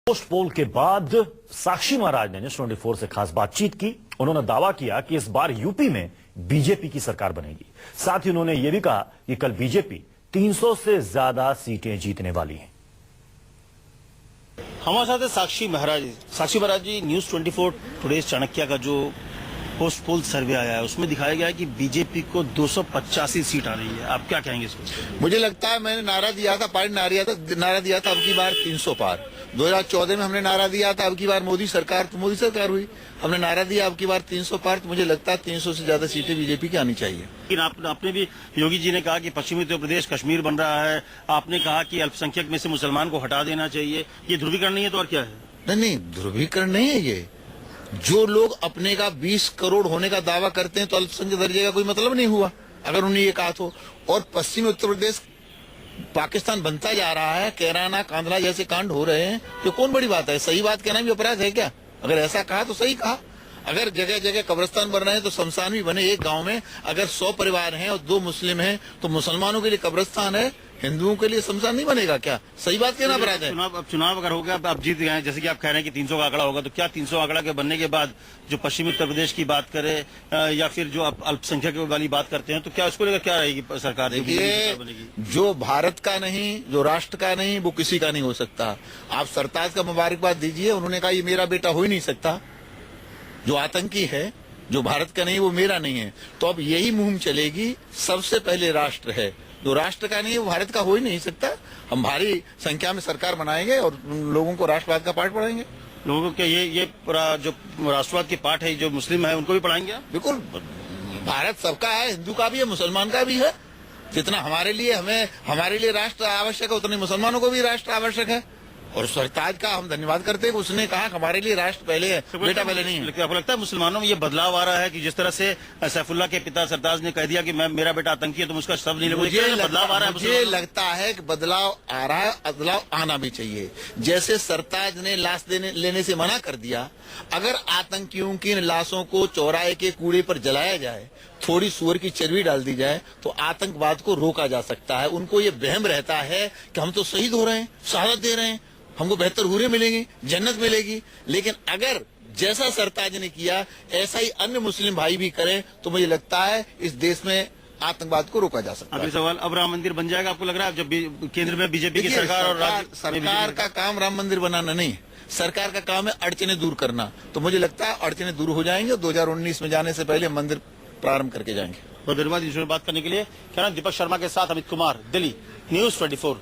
Post पोल के बाद साक्षी महाराज ने न्यूज़ 24 से खास बातचीत की। उन्होंने दावा किया कि इस बार यूपी में बीजेपी की सरकार बनेगी। साथ ही उन्होंने यह भी कहा कि कल बीजेपी 300 से ज्यादा सीटें जीतने वाली है। हमारे साथ है साक्षी महाराज। साक्षी महाराज जी, न्यूज़ 24 टुडे चाणक्य का जो पोस्ट पोल सर्वे आया है उसमें दिखाया गया है कि बीजेपी को 285 सीट आ रही है। आप क्या कहेंगे इसको? मुझे लगता है मैंने नारा दिया था, पार्टी नारा दिया था अब की बार 300 पार। 2014 में हमने नारा दिया था अब की बार मोदी सरकार सरकार हुई, हमने नारा दिया अब की बार 300 पार। तो मुझे लगता है 300 से ज्यादा सीटें बीजेपी की आनी चाहिए। लेकिन आपने भी, योगी जी ने कहा कि पश्चिमी उत्तर प्रदेश कश्मीर बन रहा है, आपने कहा कि अल्पसंख्यक में से मुसलमान को हटा देना चाहिए। ये ध्रुवीकरण नहीं है तो और क्या है? नहीं, ध्रुवीकरण नहीं है ये। जो लोग अपने का 20 करोड़ होने का दावा करते हैं तो अल्पसंख्यक दर्जे का कोई मतलब नहीं हुआ अगर उन्हें ये कहा तो। और पश्चिमी उत्तर प्रदेश पाकिस्तान बनता जा रहा है, कैराना कांधला जैसे कांड हो रहे हैं, तो कौन बड़ी बात है? सही बात कहना भी अपराध है क्या? अगर ऐसा कहा तो सही कहा। अगर जगह जगह कब्रिस्तान बन रहे हैं तो शमशान भी बने। एक गांव में अगर 100 परिवार हैं और 2 मुस्लिम हैं तो मुसलमानों के लिए कब्रिस्तान है, हिंदुओं के लिए शमशान नहीं बनेगा क्या? सही बात कहना अपराध है। चुनाव अगर हो गया, आप जीत गए, जैसे कि आप कह रहे हैं कि 300 का आंकड़ा होगा, तो क्या 300 आंकड़ा के बनने के बाद जो पश्चिमी उत्तर प्रदेश की बात करें या फिर जो अल्पसंख्यक वाली बात करते हैं, तो क्या उसको लेकर क्या रहेगी सरकार? देखिए, जो भारत का नहीं, जो राष्ट्र का नहीं, वो किसी का नहीं हो सकता। आप सरताज का मुबारकबाद दीजिए, उन्होंने कहा ये मेरा बेटा हो ही नहीं सकता। जो आतंकी है, जो भारत का नहीं, वो मेरा नहीं है। तो अब यही मुहिम चलेगी, सबसे पहले राष्ट्र है, जो राष्ट्र का नहीं है वो भारत का हो ही नहीं सकता। हम भारी संख्या में सरकार बनाएंगे और लोगों को राष्ट्रवाद का पाठ पढ़ाएंगे। लोगों के ये पूरा जो राष्ट्रवाद के पाठ है, जो मुस्लिम है उनको भी पढ़ाएंगे? बिल्कुल, भारत सबका है, हिंदू का भी है, मुसलमान का भी है। जितना हमारे लिए राष्ट्र आवश्यक है, उतने मुसलमानों को भी राष्ट्र आवश्यक है। और सरताज का हम धन्यवाद करते हैं, उसने कहा हमारे लिए राष्ट्र पहले है, बेटा पहले नहीं है। आपको लगता है मुसलमानों में ये बदलाव आ रहा है कि जिस तरह से सैफुल्लाह के पिता सरताज ने कह दिया कि मेरा बेटा आतंकी है, तो उसका शब्द नहीं लगता, बदलाव आ रहा है? मुझे लगता है कि बदलाव आ रहा है, बदलाव आना भी चाहिए। जैसे सरताज ने लाश लेने से मना कर दिया, अगर आतंकियों की लाशों को चौराहे के कूड़े पर जलाया जाए, थोड़ी सुअर की चर्बी डाल दी जाए, तो आतंकवाद को रोका जा सकता है। उनको ये वहम रहता है कि हम तो शहीद हो रहे हैं, शहादत दे रहे हैं, हमको बेहतर हुरे मिलेंगी, जन्नत मिलेगी। लेकिन अगर जैसा सरताज ने किया ऐसा ही अन्य मुस्लिम भाई भी करें तो मुझे लगता है इस देश में आतंकवाद को रोका जा सकता है। अगला सवाल, अब राम मंदिर बन जाएगा आपको लग रहा है जब केंद्र में बीजेपी की सरकार और सरकार का काम राम मंदिर बनाना नहीं, सरकार का काम है अड़चने दूर करना। तो मुझे लगता है अड़चने दूर हो जाएंगे और 2019 में जाने से पहले मंदिर प्रारंभ करके जाएंगे। बहुत धन्यवाद। बात करने के लिए दीपक शर्मा के साथ अमित कुमार, दिल्ली, न्यूज़ 24।